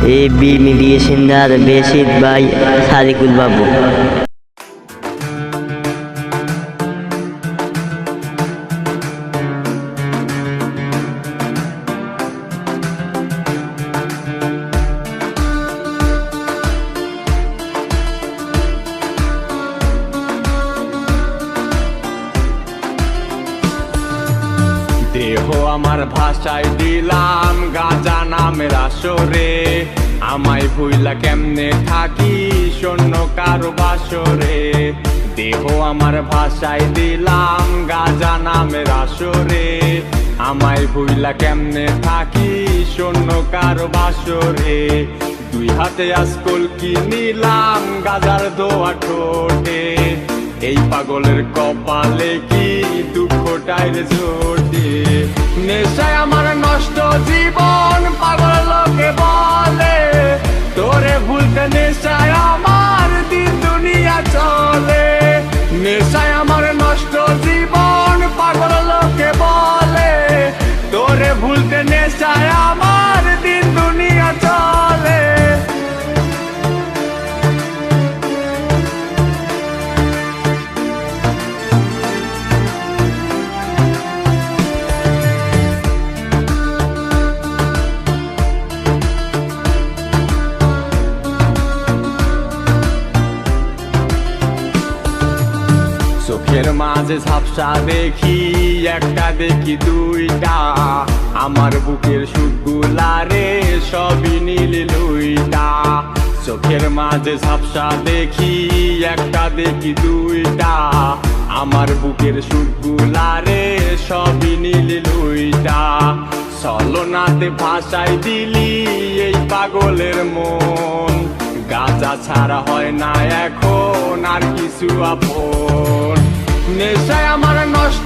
A B media সিন্দার বেশিদ ভাই সাদিকুল বাবু। দেহ আমার ভাষায় দিলাম গাজা নামের আসরে, আমায় ভুইলা কেমনে থাকি শূন্য কারো বাসরে। দেহ আমার ভাষায় দিলাম গাজা নামের আসরে, আমায় ভুইলা কেমনে থাকি শূন্য কারো বাসরে। দুই হাতে আজকল কিনিলাম গাজার দোয়া ঠোঁটে, এই পাগলের কপালে কি দুঃখটাই রে জোটে। নেশায় আমার নষ্ট জীবন পাগল লোকে বলে, তোরে ভুলতে নেশায় আমার দিন দুনিয়া চলে। নেশায় আমার নষ্ট জীবন পাগল লোকে বলে, তোরে ভুলতে নেশায় আমার দিন দুনিয়া চলে। চোখের মাঝে ঝাপসা দেখি একটা দেখি দুইটা, আমার বুকের সুখগুলা রে সবই নীল লুইটা। চোখের মাঝে ঝাপসা দেখি একটা দেখি দুইটা, আমার বুকের সুখগুলা রে সবই নীল লুইটা। ছলনাতে ভাষায় দিলি এই পাগলের মন, গাজা ছাড়া হয় না এখন আর কিছু আপন। নেশায় আমার নষ্ট